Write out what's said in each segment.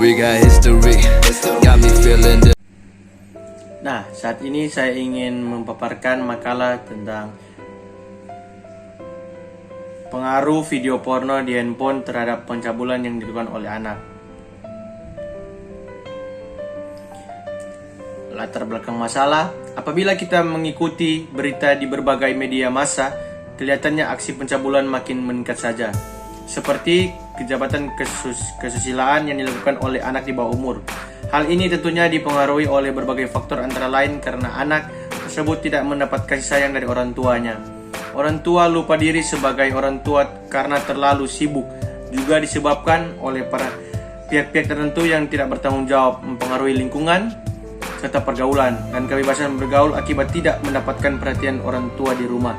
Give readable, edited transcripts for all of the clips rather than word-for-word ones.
We got history, got me feeling the. Nah, saat ini saya ingin memaparkan makalah tentang pengaruh video porno di handphone terhadap pencabulan yang dilakukan oleh anak. Latar belakang masalah, apabila kita mengikuti berita di berbagai media massa, kelihatannya aksi pencabulan makin meningkat saja. Seperti kejahatan kesusilaan yang dilakukan oleh anak di bawah umur. Hal ini tentunya dipengaruhi oleh berbagai faktor, antara lain karena anak tersebut tidak mendapat kasih sayang dari orang tuanya. Orang tua lupa diri sebagai orang tua karena terlalu sibuk, juga disebabkan oleh para pihak-pihak tertentu yang tidak bertanggung jawab, mempengaruhi lingkungan serta pergaulan dan kebebasan bergaul akibat tidak mendapatkan perhatian orang tua di rumah.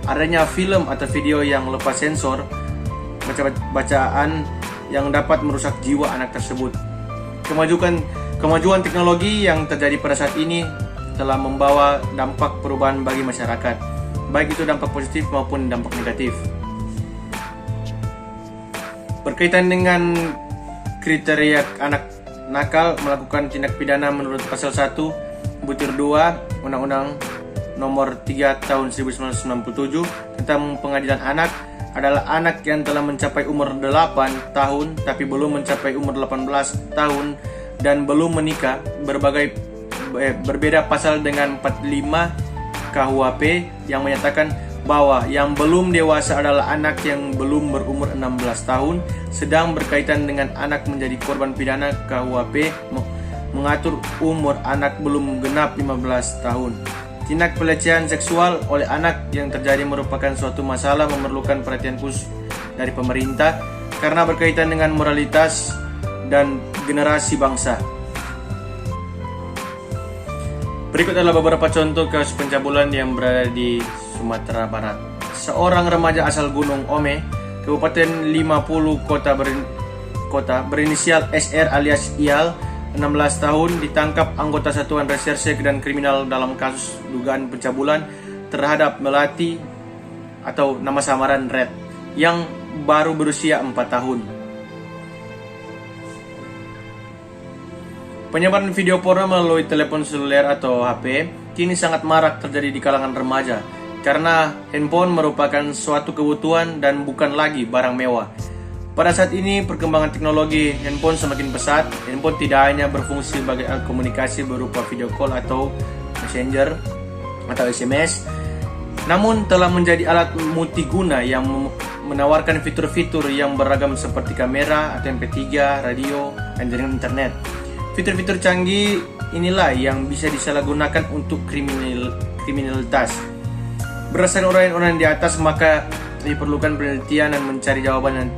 Adanya film atau video yang lepas sensor, bacaan yang dapat merusak jiwa anak tersebut. Kemajuan teknologi yang terjadi pada saat ini telah membawa dampak perubahan bagi masyarakat, baik itu dampak positif maupun dampak negatif. Berkaitan dengan kriteria anak nakal melakukan tindak pidana menurut pasal 1 butir 2 Undang-Undang Nomor 3 Tahun 1997 tentang Pengadilan Anak adalah anak yang telah mencapai umur 8 tahun tapi belum mencapai umur 18 tahun dan belum menikah. Berbeda pasal dengan 45 KUHP yang menyatakan bahwa yang belum dewasa adalah anak yang belum berumur 16 tahun, sedang berkaitan dengan anak menjadi korban pidana, KUHP mengatur umur anak belum genap 15 tahun. Tindak pelecehan seksual oleh anak yang terjadi merupakan suatu masalah memerlukan perhatian khusus dari pemerintah karena berkaitan dengan moralitas dan generasi bangsa. Berikut adalah beberapa contoh kasus pencabulan yang berada di Sumatera Barat. Seorang remaja asal Gunung Ome, Kabupaten 50 kota berinisial SR alias Ial, 16 tahun, ditangkap anggota Satuan Reserse dan Kriminal dalam kasus dugaan pencabulan terhadap Melati atau nama samaran Red yang baru berusia 4 tahun. Penyebaran video porno melalui telepon seluler atau HP kini sangat marak terjadi di kalangan remaja karena handphone merupakan suatu kebutuhan dan bukan lagi barang mewah. Pada saat ini perkembangan teknologi handphone semakin pesat. Handphone tidak hanya berfungsi sebagai alat komunikasi berupa video call atau messenger atau SMS, namun telah menjadi alat multiguna yang menawarkan fitur-fitur yang beragam seperti kamera atau MP3, radio, dan jaringan internet. Fitur-fitur canggih inilah yang bisa disalahgunakan untuk kriminalitas. Berdasarkan uraian-uraian di atas, maka diperlukan penelitian dan mencari jawaban yang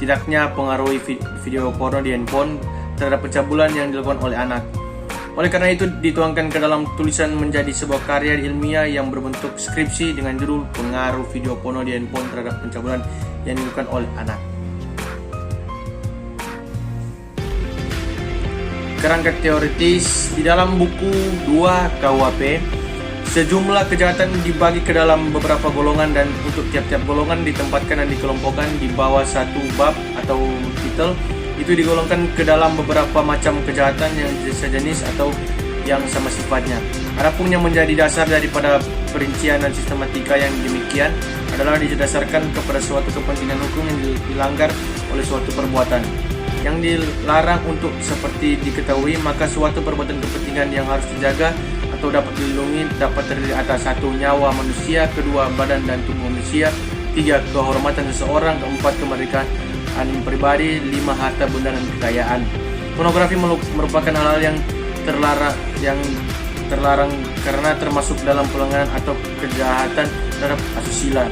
tidaknya pengaruhi video porno di handphone terhadap pencabulan yang dilakukan oleh anak. Oleh karena itu dituangkan ke dalam tulisan menjadi sebuah karya ilmiah yang berbentuk skripsi dengan judul Pengaruh Video Porno di Handphone terhadap Pencabulan yang dilakukan oleh anak. Kerangka teoritis di dalam buku 2 KUHP, sejumlah kejahatan dibagi ke dalam beberapa golongan dan untuk tiap-tiap golongan ditempatkan dan dikelompokkan di bawah satu bab atau titel. Itu digolongkan ke dalam beberapa macam kejahatan yang sejenis atau yang sama sifatnya. Adapun yang menjadi dasar daripada perincian dan sistematika yang demikian adalah didasarkan kepada suatu kepentingan hukum yang dilanggar oleh suatu perbuatan yang dilarang untuk seperti diketahui, maka suatu perbuatan kepentingan yang harus dijaga atau dapat dilindungi dapat terdiri atas 1. Nyawa manusia, 2. Badan dan tubuh manusia, 3. Kehormatan seseorang, 4. Kemerdekaan pribadi, 5. Harta benda dan kekayaan. Pornografi merupakan hal-hal yang terlarang karena termasuk dalam pelanggaran atau kejahatan terhadap asusila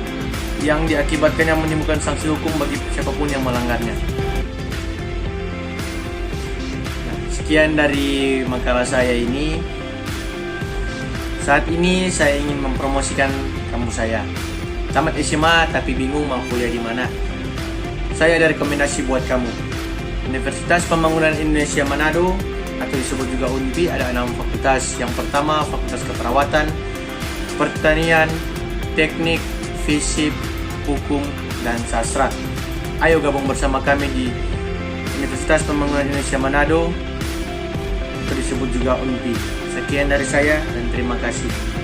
yang diakibatkannya menimbulkan sanksi hukum bagi siapapun yang melanggarnya. Sekian dari makalah saya ini. Saat ini saya ingin mempromosikan kampus saya. Tamat SMA tapi bingung mau kuliah di mana? Saya ada rekomendasi buat kamu. Universitas Pembangunan Indonesia Manado atau disebut juga UNPI ada 6 fakultas. Yang pertama Fakultas Keperawatan, Pertanian, Teknik, Fisip, Hukum, dan Sastra. Ayo gabung bersama kami di Universitas Pembangunan Indonesia Manado, atau disebut juga UNPI. Sekian dari saya dan terima kasih.